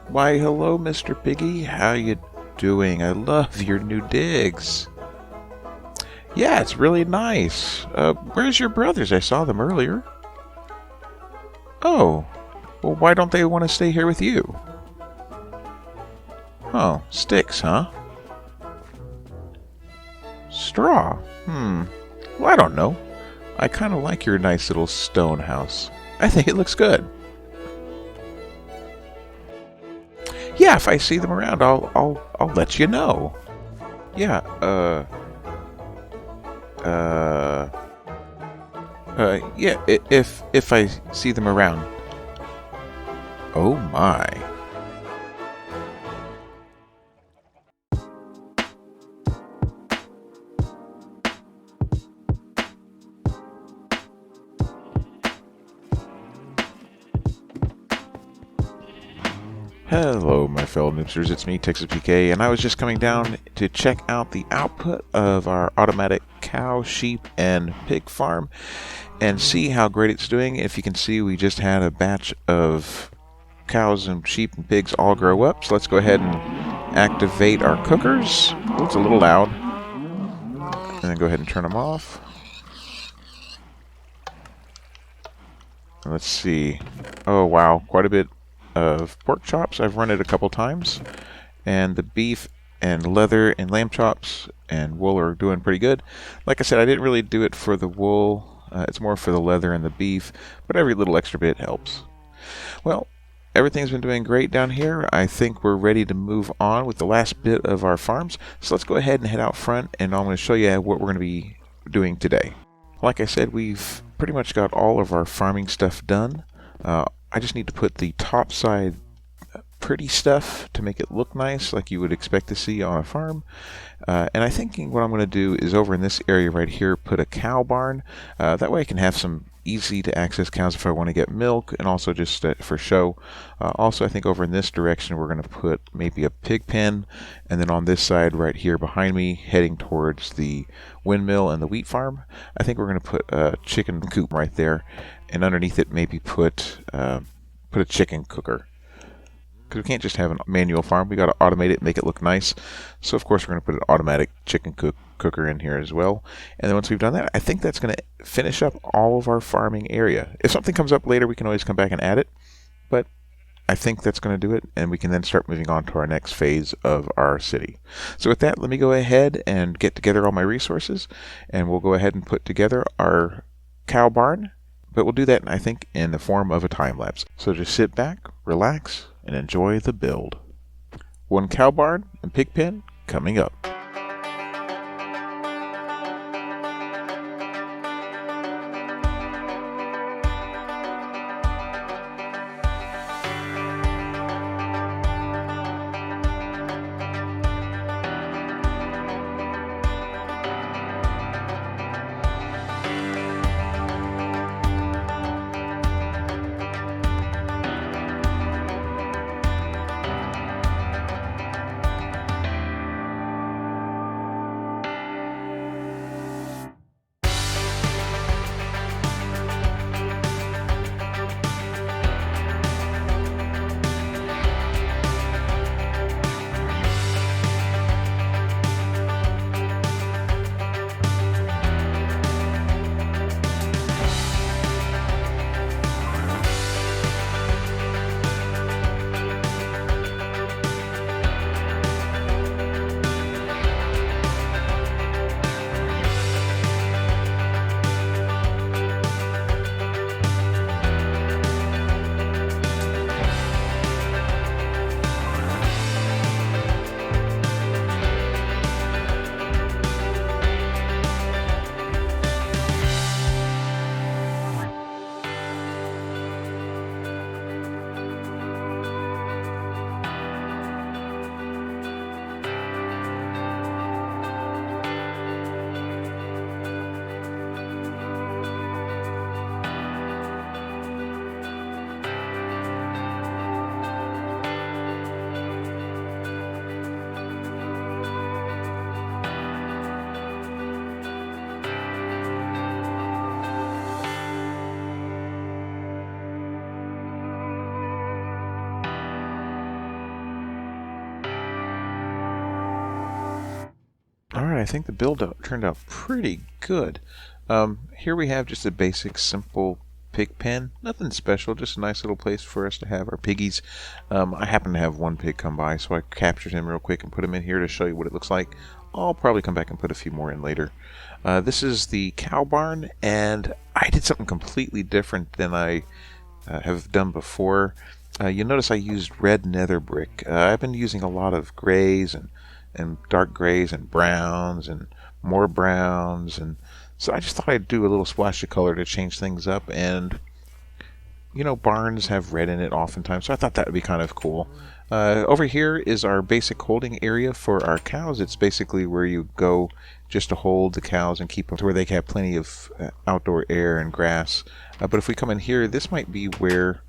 Why, hello, Mr. Piggy. How you doing? I love your new digs. Yeah, it's really nice. Where's your brothers? I saw them earlier. Oh, well, why don't they want to stay here with you? Oh, sticks, huh? Straw? Well, I don't know. I kind of like your nice little stone house. I think it looks good. Yeah, if I see them around, I'll let you know. Yeah, yeah, if I see them around. Oh my. Hello, my fellow noobsters, it's me, Texas PK, and I was just coming down to check out the output of our automatic cow, sheep, and pig farm and see how great it's doing. If you can see, we just had a batch of cows and sheep and pigs all grow up, so let's go ahead and activate our cookers. Oh, it's a little loud. And then go ahead and turn them off. And let's see. Oh, wow, quite a bit of pork chops. I've run it a couple times, and the beef and leather and lamb chops and wool are doing pretty good. Like I said, I didn't really do it for the wool. It's more for the leather and the beef, but every little extra bit helps. Well, everything's been doing great down here. I think we're ready to move on with the last bit of our farms. So let's go ahead and head out front, and I'm going to show you what we're going to be doing today. Like I said, we've pretty much got all of our farming stuff done. I just need to put the top side pretty stuff to make it look nice, like you would expect to see on a farm. And I think what I'm going to do is over in this area right here, put a cow barn. That way I can have some easy to access cows if I want to get milk, and also just for show. Also, I think over in this direction we're going to put maybe a pig pen, and then on this side right here behind me, heading towards the windmill and the wheat farm, I think we're going to put a chicken coop right there, and underneath it maybe put a chicken cooker. Because we can't just have a manual farm, we got to automate it and make it look nice. So of course we're going to put an automatic chicken cooker in here as well. And then once we've done that, I think that's going to finish up all of our farming area. If something comes up later, we can always come back and add it. But I think that's going to do it, and we can then start moving on to our next phase of our city. So with that, let me go ahead and get together all my resources, and we'll go ahead and put together our cow barn. But we'll do that, I think, in the form of a time lapse. So just sit back, relax, and enjoy the build. One cow barn and pig pen coming up. Alright, I think the build turned out pretty good. Here we have just a basic, simple pig pen. Nothing special, just a nice little place for us to have our piggies. I happen to have one pig come by, so I captured him real quick and put him in here to show you what it looks like. I'll probably come back and put a few more in later. This is the cow barn, and I did something completely different than I have done before. You'll notice I used red nether brick. I've been using a lot of grays and dark grays and browns and more browns, and so I just thought I'd do a little splash of color to change things up. And you know, barns have red in it oftentimes, so I thought that would be kind of cool. Over here is our basic holding area for our cows. It's basically where you go just to hold the cows and keep them to where they can have plenty of outdoor air and grass. But if we come in here, this might be where,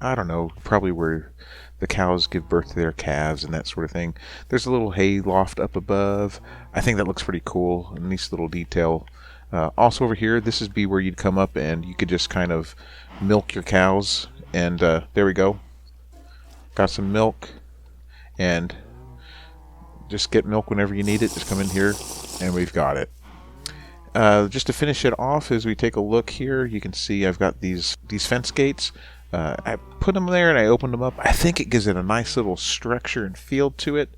I don't know, probably where the cows give birth to their calves and that sort of thing. There's a little hay loft up above. I think that looks pretty cool, a nice little detail. Also over here, this is where you'd come up and you could just kind of milk your cows. And there we go. Got some milk. And just get milk whenever you need it. Just come in here and we've got it. Just to finish it off, as we take a look here, you can see I've got these fence gates. I put them there and I opened them up. I think it gives it a nice little structure and feel to it.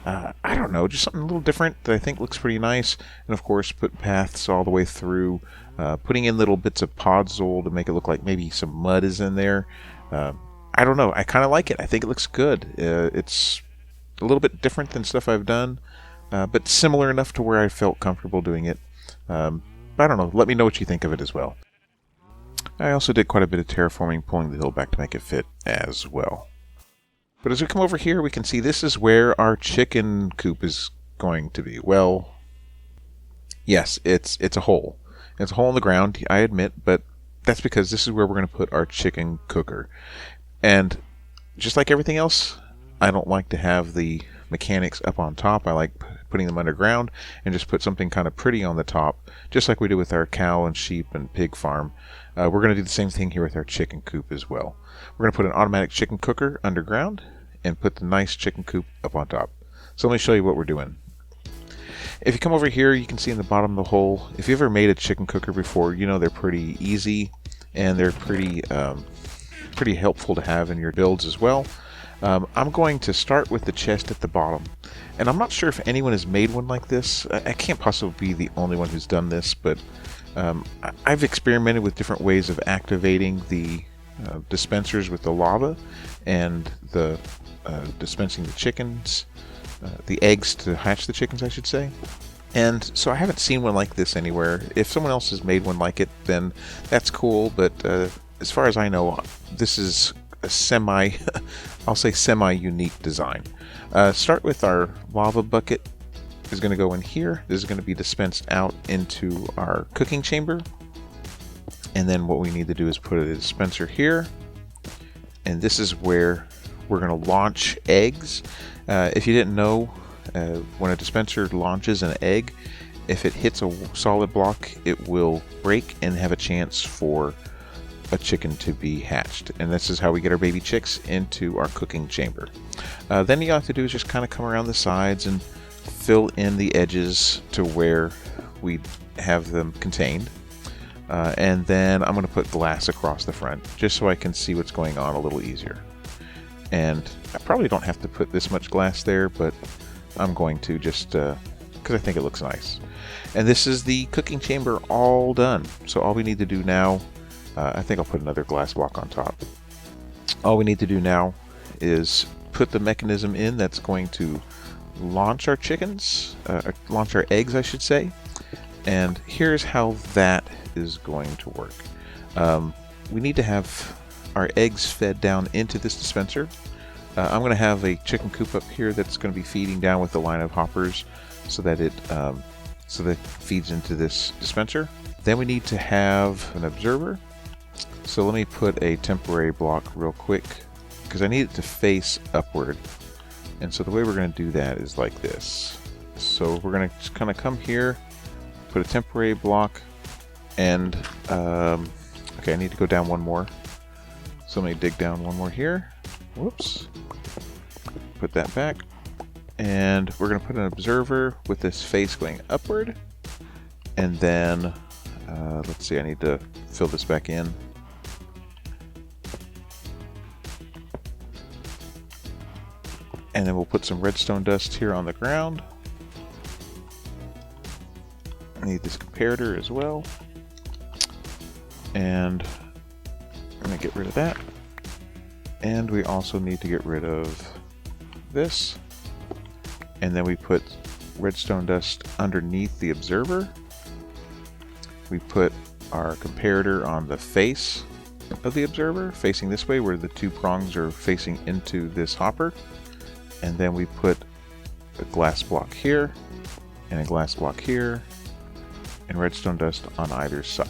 I don't know, just something a little different that I think looks pretty nice. And of course, put paths all the way through, putting in little bits of podzol to make it look like maybe some mud is in there. I don't know, I kind of like it. I think it looks good. It's a little bit different than stuff I've done, but similar enough to where I felt comfortable doing it. I don't know, let me know what you think of it as well. I also did quite a bit of terraforming, pulling the hill back to make it fit as well. But as we come over here, we can see this is where our chicken coop is going to be. Well, yes, it's a hole. It's a hole in the ground, I admit, but that's because this is where we're going to put our chicken cooker. And just like everything else, I don't like to have the mechanics up on top. I like putting them underground and just put something kind of pretty on the top, just like we do with our cow and sheep and pig farm. We're going to do the same thing here with our chicken coop as well. We're going to put an automatic chicken cooker underground and put the nice chicken coop up on top. So let me show you what we're doing. If you come over here, you can see in the bottom of the hole, if you ever made a chicken cooker before, you know they're pretty easy and they're pretty helpful to have in your builds as well. I'm going to start with the chest at the bottom, and I'm not sure if anyone has made one like this. I can't possibly be the only one who's done this, but I've experimented with different ways of activating the dispensers with the lava and the dispensing the chickens, the eggs to hatch the chickens, I should say. And so I haven't seen one like this anywhere. If someone else has made one like it, then that's cool, but as far as I know, this is a I'll say semi-unique design. Start with our lava bucket is going to go in here. This is going to be dispensed out into our cooking chamber. And then what we need to do is put a dispenser here. And this is where we're going to launch eggs. If you didn't know, when a dispenser launches an egg, if it hits a solid block, it will break and have a chance for a chicken to be hatched. And this is how we get our baby chicks into our cooking chamber. Then you have to do is just kind of come around the sides and fill in the edges to where we have them contained. And then I'm going to put glass across the front just so I can see what's going on a little easier. And I probably don't have to put this much glass there, but I'm going to just because I think it looks nice. And this is the cooking chamber all done. So all we need to do now, I think I'll put another glass block on top. All we need to do now is put the mechanism in that's going to launch our chickens, launch our eggs, I should say. And here's how that is going to work. We need to have our eggs fed down into this dispenser. I'm going to have a chicken coop up here that's going to be feeding down with a line of hoppers so that it feeds into this dispenser. Then we need to have an observer. So let me put a temporary block real quick because I need it to face upward. And so the way we're going to do that is like this. So we're going to just kind of come here, put a temporary block, and okay, I need to go down one more. So let me dig down one more here. Whoops. Put that back. And we're going to put an observer with this face going upward. And then, let's see, I need to fill this back in. And then we'll put some redstone dust here on the ground. I need this comparator as well. And I'm going to get rid of that. And we also need to get rid of this. And then we put redstone dust underneath the observer. We put our comparator on the face of the observer, facing this way where the two prongs are facing into this hopper. And then we put a glass block here and a glass block here and redstone dust on either side.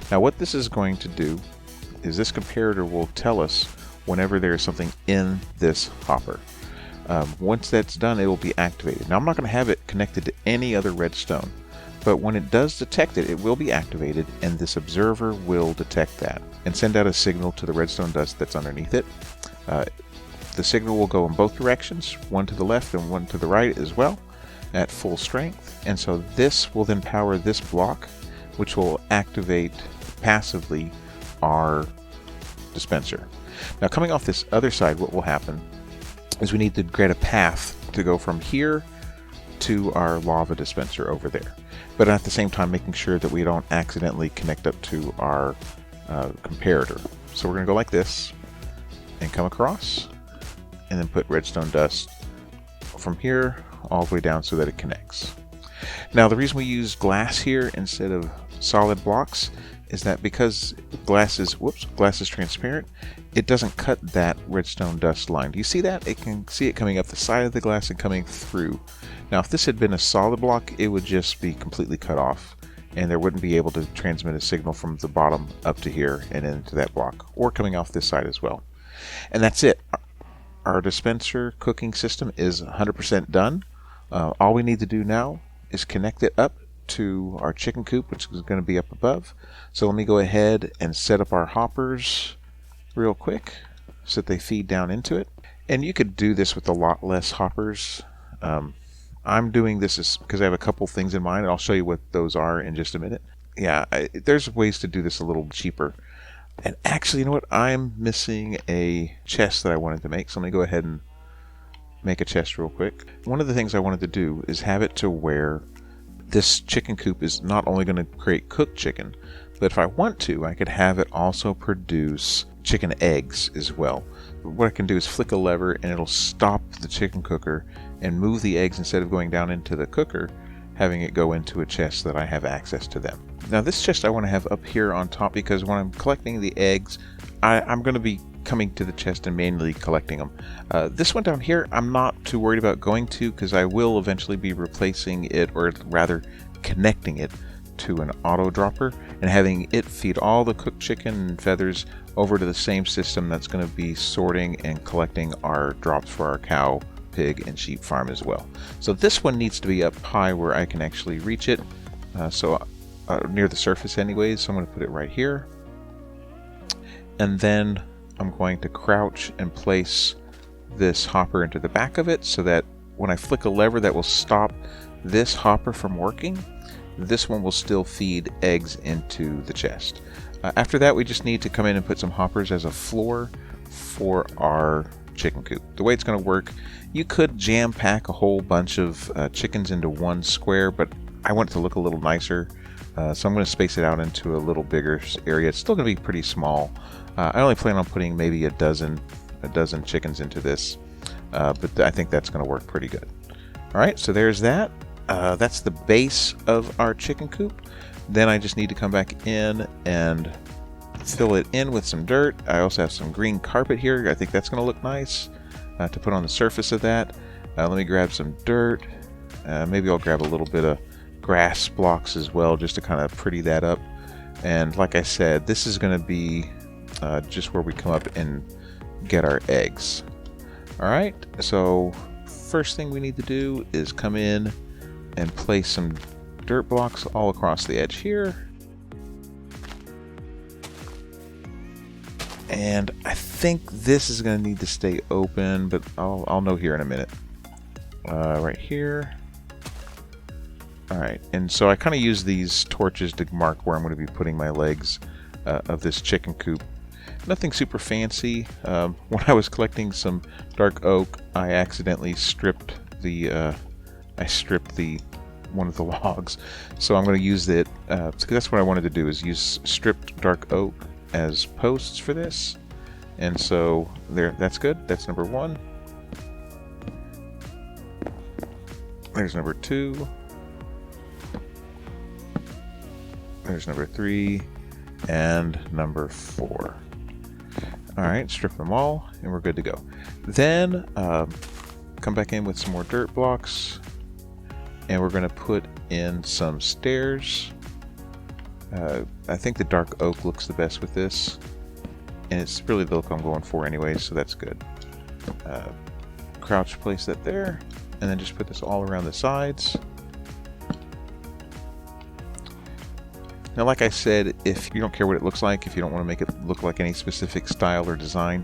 Now what this is going to do is this comparator will tell us whenever there is something in this hopper. Once that's done, it will be activated. Now I'm not going to have it connected to any other redstone, but when it does detect it, it will be activated, and this observer will detect that and send out a signal to the redstone dust that's underneath it. The signal will go in both directions, one to the left and one to the right as well, at full strength. And so this will then power this block, which will activate passively our dispenser. Now coming off this other side, what will happen is we need to create a path to go from here to our lava dispenser over there, but at the same time making sure that we don't accidentally connect up to our comparator. So we're going to go like this and come across and then put redstone dust from here all the way down so that it connects. Now the reason we use glass here instead of solid blocks is that because glass is transparent, it doesn't cut that redstone dust line. Do you see that? It can see it coming up the side of the glass and coming through. Now if this had been a solid block, it would just be completely cut off and there wouldn't be able to transmit a signal from the bottom up to here and into that block, or coming off this side as well. And that's it. Our dispenser cooking system is 100% done. All we need to do now is connect it up to our chicken coop, which is going to be up above. So let me go ahead and set up our hoppers real quick so that they feed down into it. And you could do this with a lot less hoppers. I'm doing this because I have a couple things in mind, and I'll show you what those are in just a minute. Yeah, there's ways to do this a little cheaper. And actually, you know what? I'm missing a chest that I wanted to make, so let me go ahead and make a chest real quick. One of the things I wanted to do is have it to where this chicken coop is not only going to create cooked chicken, but if I want to, I could have it also produce chicken eggs as well. What I can do is flick a lever and it'll stop the chicken cooker and move the eggs instead of going down into the cooker, having it go into a chest that I have access to them. Now this chest I want to have up here on top because when I'm collecting the eggs, I'm going to be coming to the chest and manually collecting them. This one down here I'm not too worried about going to because I will eventually be replacing it, or rather connecting it to an auto dropper and having it feed all the cooked chicken and feathers over to the same system that's going to be sorting and collecting our drops for our cow, pig, and sheep farm as well. So this one needs to be up high where I can actually reach it, near the surface anyways, so I'm going to put it right here. And then I'm going to crouch and place this hopper into the back of it so that when I flick a lever that will stop this hopper from working, this one will still feed eggs into the chest. After that, we just need to come in and put some hoppers as a floor for our chicken coop. The way it's going to work, you could jam pack a whole bunch of chickens into one square, but I want it to look a little nicer, so I'm going to space it out into a little bigger area. It's still going to be pretty small. I only plan on putting maybe a dozen chickens into this, but I think that's going to work pretty good. Alright, so there's that. That's the base of our chicken coop. Then I just need to come back in and fill it in with some dirt. I also have some green carpet here. I think that's going to look nice to put on the surface of that. Let me grab some dirt. Maybe I'll grab a little bit of grass blocks as well, just to kind of pretty that up. And like I said, this is going to be just where we come up and get our eggs. Alright, so first thing we need to do is come in and place some dirt blocks all across the edge here. And I think this is going to need to stay open, but I'll know here in a minute. right here. Alright, and so I kind of use these torches to mark where I'm going to be putting my legs of this chicken coop. Nothing super fancy. When I was collecting some dark oak, I accidentally stripped the one of the logs, so I'm going to use it. Because that's what I wanted to do, is use stripped dark oak as posts for this. And so there, that's good. That's number 1. There's number 2. There's number 3 and number 4. Alright, strip them all and we're good to go. Then come back in with some more dirt blocks and we're going to put in some stairs. I think the dark oak looks the best with this, and it's really the look I'm going for anyway, so that's good. Crouch place that there, and then just put this all around the sides. Now, like I said, if you don't care what it looks like, if you don't want to make it look like any specific style or design,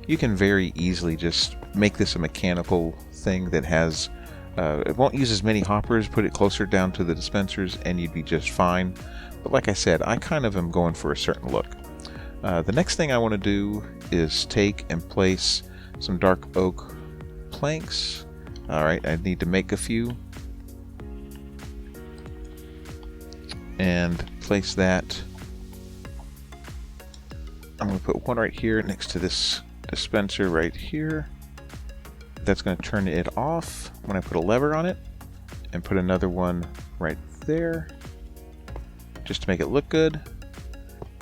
you can very easily just make this a mechanical thing that has, it won't use as many hoppers, put it closer down to the dispensers, and you'd be just fine. But like I said, I kind of am going for a certain look. The next thing I want to do is take and place some dark oak planks. Alright, I need to make a few. And place that. I'm going to put one right here next to this dispenser right here. That's going to turn it off when I put a lever on it, and put another one right there just to make it look good.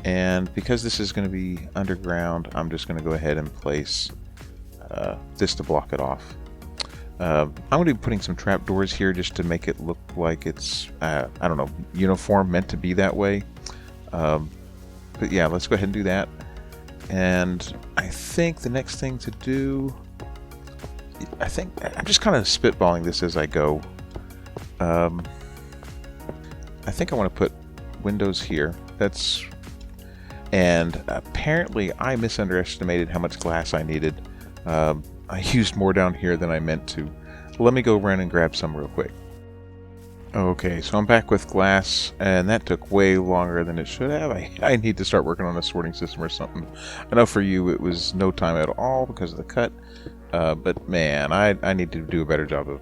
And because this is going to be underground, I'm just going to go ahead and place this to block it off. I'm going to be putting some trapdoors here just to make it look like it's, I don't know, uniform, meant to be that way. But yeah, let's go ahead and do that. And I think the next thing to do, I think I'm just kind of spitballing this as I go. I think I want to put windows here. And apparently I misunderestimated how much glass I needed. I used more down here than I meant to. Let me go around and grab some real quick. Okay, so I'm back with glass, and that took way longer than it should have. I need to start working on a sorting system or something. I know for you it was no time at all because of the cut, but man, I need to do a better job of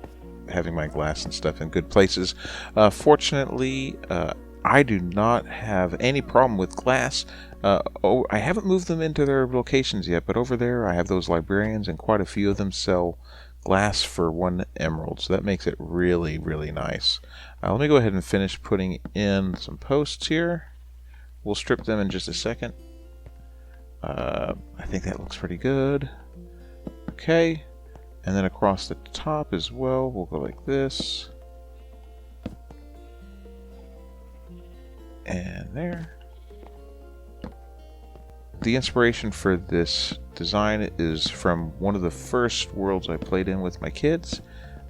having my glass and stuff in good places. Fortunately, I do not have any problem with glass. I haven't moved them into their locations yet, but over there I have those librarians, and quite a few of them sell glass for 1 emerald, so that makes it really, really nice. Let me go ahead and finish putting in some posts here. We'll strip them in just a second. I think that looks pretty good. Okay, and then across the top as well, we'll go like this. And there. The inspiration for this design is from one of the first worlds I played in with my kids.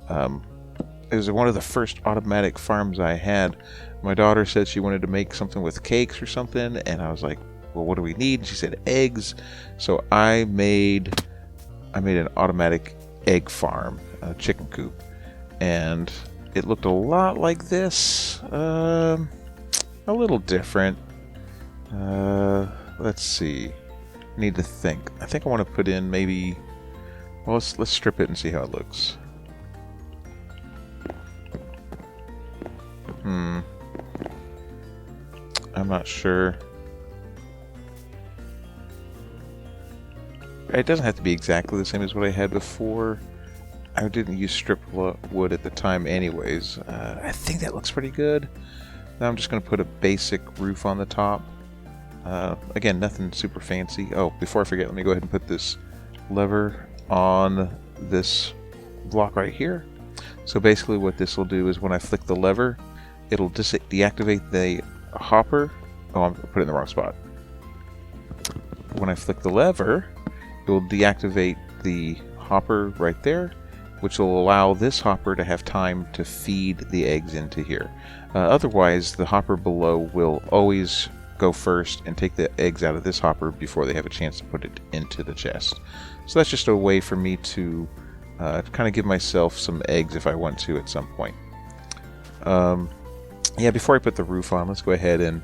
It was one of the first automatic farms I had. My daughter said she wanted to make something with cakes or something, and I was like, well, what do we need? And she said eggs. So I made an automatic egg farm, a chicken coop, and it looked a lot like this. A little different. Let's see. Need to think. I think I want to put in maybe. Well, let's strip it and see how it looks. I'm not sure. It doesn't have to be exactly the same as what I had before. I didn't use stripped wood at the time anyways. I think that looks pretty good. Now I'm just going to put a basic roof on the top. Again, nothing super fancy. Oh, before I forget, let me go ahead and put this lever on this block right here. So basically what this will do is when I flick the lever, it'll deactivate the hopper. Oh, I'm put it in the wrong spot. When I flick the lever, it will deactivate the hopper right there, which will allow this hopper to have time to feed the eggs into here. Otherwise, the hopper below will always go first and take the eggs out of this hopper before they have a chance to put it into the chest. So that's just a way for me to to kind of give myself some eggs if I want to at some point. Yeah, before I put the roof on, let's go ahead and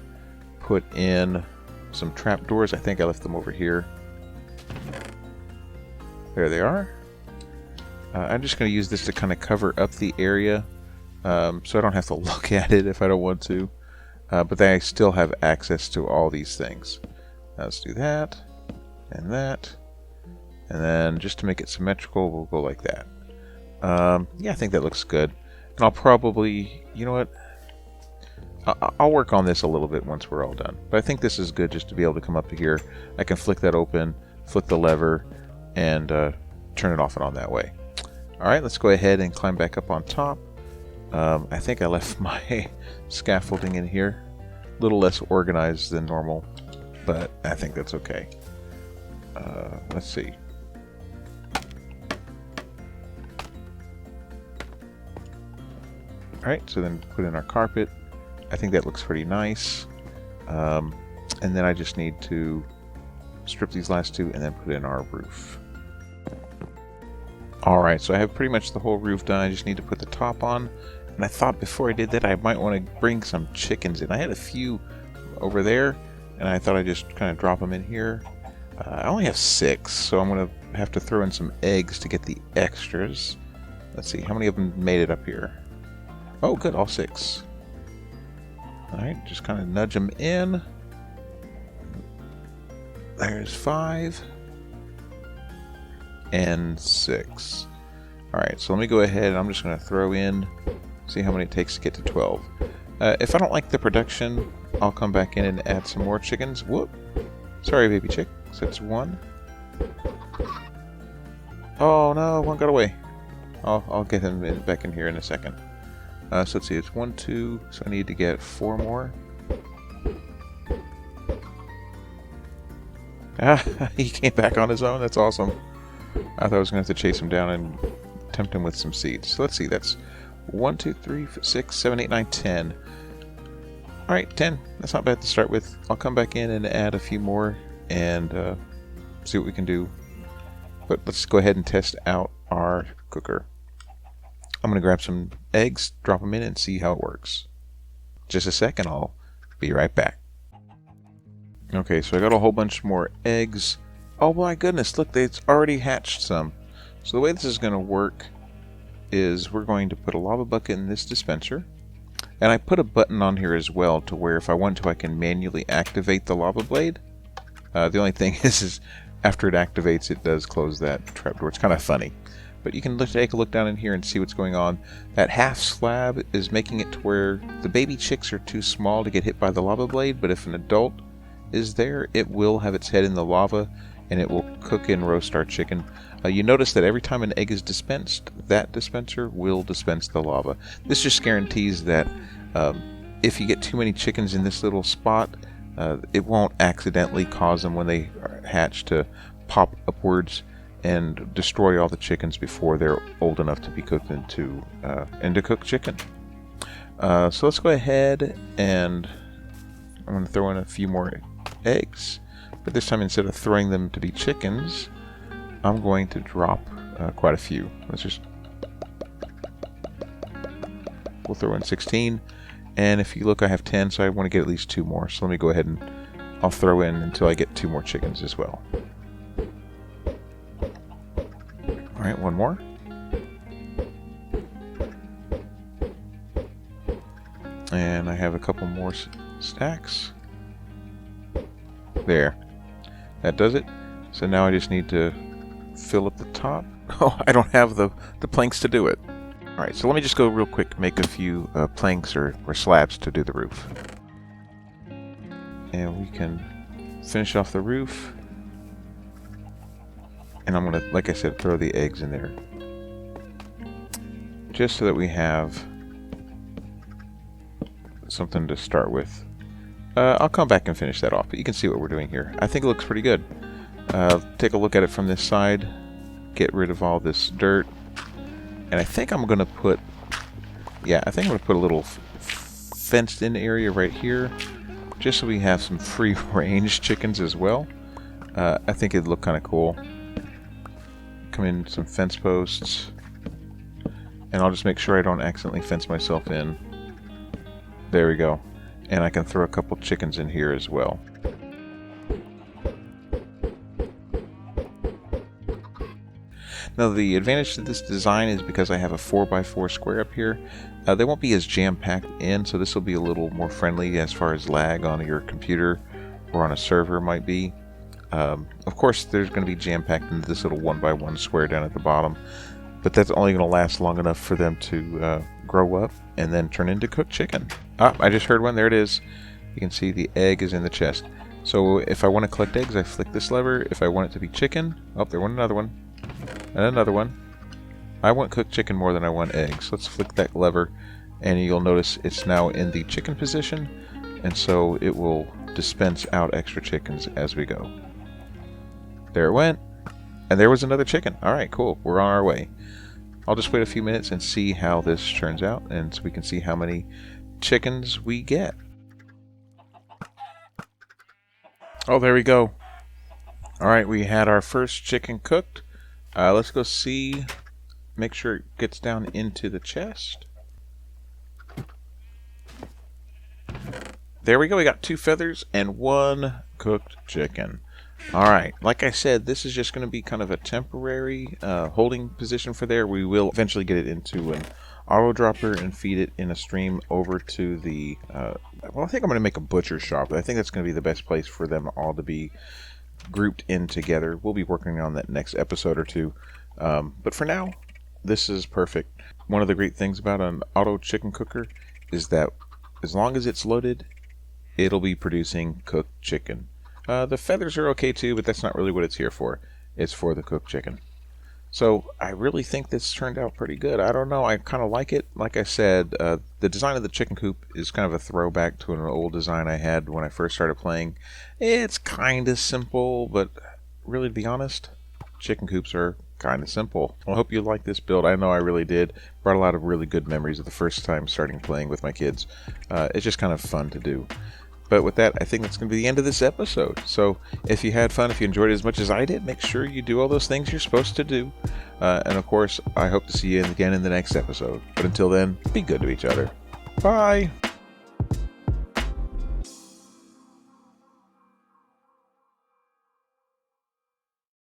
put in some trapdoors. I think I left them over here. There they are. I'm just going to use this to kind of cover up the area, so I don't have to look at it if I don't want to. But then I still have access to all these things. Let's do that, and that. And then just to make it symmetrical, we'll go like that. Yeah, I think that looks good. And I'll probably, you know what? I'll work on this a little bit once we're all done. But I think this is good just to be able to come up to here. I can flick that open, flip the lever, and turn it off and on that way. Alright, let's go ahead and climb back up on top. I think I left my scaffolding in here. A little less organized than normal, but I think that's okay. Let's see. Alright, so then put in our carpet. I think that looks pretty nice. And then I just need to strip these last two and then put in our roof. Alright, so I have pretty much the whole roof done. I just need to put the top on. And I thought before I did that I might want to bring some chickens in. I had a few over there, and I thought I'd just kind of drop them in here. I only have 6, so I'm going to have to throw in some eggs to get the extras. Let's see, how many of them made it up here? Oh, good, all 6. Alright, just kind of nudge them in. There's 5. And 6. Alright, so let me go ahead and I'm just going to throw in, see how many it takes to get to 12. If I don't like the production, I'll come back in and add some more chickens. Whoop! Sorry, baby chick. So that's 1. Oh no, one got away. I'll get him back in here in a second. So let's see, it's 1, 2, so I need to get 4 more. Ah, he came back on his own. That's awesome. I thought I was going to have to chase him down and tempt him with some seeds. So let's see, that's 1, 2, 3, 6, 7, 8, 9, 10. Alright, 10. That's not bad to start with. I'll come back in and add a few more and see what we can do. But let's go ahead and test out our cooker. I'm going to grab some eggs, drop them in, and see how it works. Just a second, I'll be right back. Okay, so I got a whole bunch more eggs. Oh my goodness, look, it's already hatched some. So the way this is going to work is we're going to put a lava bucket in this dispenser. And I put a button on here as well to where if I want to I can manually activate the lava blade. The only thing is after it activates it does close that trapdoor. It's kind of funny. But you can take a look down in here and see what's going on. That half slab is making it to where the baby chicks are too small to get hit by the lava blade, but if an adult is there, it will have its head in the lava and it will cook and roast our chicken. You notice that every time an egg is dispensed, that dispenser will dispense the lava. This just guarantees that if you get too many chickens in this little spot, it won't accidentally cause them when they hatch to pop upwards and destroy all the chickens before they're old enough to be cooked into cooked chicken. So let's go ahead and I'm going to throw in a few more eggs, but this time instead of throwing them to be chickens, I'm going to drop quite a few. We'll throw in 16, and if you look, I have 10, so I want to get at least 2 more. So let me go ahead and I'll throw in until I get 2 more chickens as well. Alright, 1 more. And I have a couple more stacks. There. That does it. So now I just need to fill up the top. Oh, I don't have the planks to do it. Alright, so let me just go real quick, make a few planks or slabs to do the roof. And we can finish off the roof. And I'm going to, like I said, throw the eggs in there. Just so that we have something to start with. I'll come back and finish that off, but you can see what we're doing here. I think it looks pretty good. Take a look at it from this side. Get rid of all this dirt. And I think I'm going to put... Yeah, I think I'm going to put a little fenced-in area right here. Just so we have some free-range chickens as well. I think it'd look kind of cool. come in some fence posts. And I'll just make sure I don't accidentally fence myself in. There we go. And I can throw a couple chickens in here as well. Now the advantage to this design is because I have a 4x4 square up here, they won't be as jam-packed in, so this will be a little more friendly as far as lag on your computer or on a server might be. Of course there's going to be jam-packed into this little 1x1 square down at the bottom, but that's only going to last long enough for them to grow up and then turn into cooked chicken. Ah, I just heard one. There it is. You can see the egg is in the chest. So if I want to collect eggs, I flick this lever. If I want it to be chicken, oh, there went another one. And another one. I want cooked chicken more than I want eggs. Let's flick that lever, and you'll notice it's now in the chicken position, and so it will dispense out extra chickens as we go. There it went. And there was another chicken. Alright, cool. We're on our way. I'll just wait a few minutes and see how this turns out, and so we can see how many chickens we get. Oh, there we go. Alright, we had our first chicken cooked. Let's go see, make sure it gets down into the chest. There we go, we got 2 feathers and 1 cooked chicken. Alright, like I said, this is just going to be kind of a temporary holding position for there. We will eventually get it into an auto dropper and feed it in a stream over to the, well, I think I'm going to make a butcher shop. I think that's going to be the best place for them all to be grouped in together. We'll be working on that next episode or two, but for now this is perfect. One of the great things about an auto chicken cooker is that as long as it's loaded, it'll be producing cooked chicken. The feathers are okay too, but that's not really what it's here for. It's for the cooked chicken. So I really think this turned out pretty good. I don't know, I kind of like it. Like I said, the design of the chicken coop is kind of a throwback to an old design I had when I first started playing. It's kind of simple, but really, to be honest, chicken coops are kind of simple. Well, I hope you like this build. I know I really did. Brought a lot of really good memories of the first time starting playing with my kids. It's just kind of fun to do. But with that, I think that's going to be the end of this episode. So if you had fun, if you enjoyed it as much as I did, make sure you do all those things you're supposed to do. And of course, I hope to see you again in the next episode. But until then, be good to each other. Bye!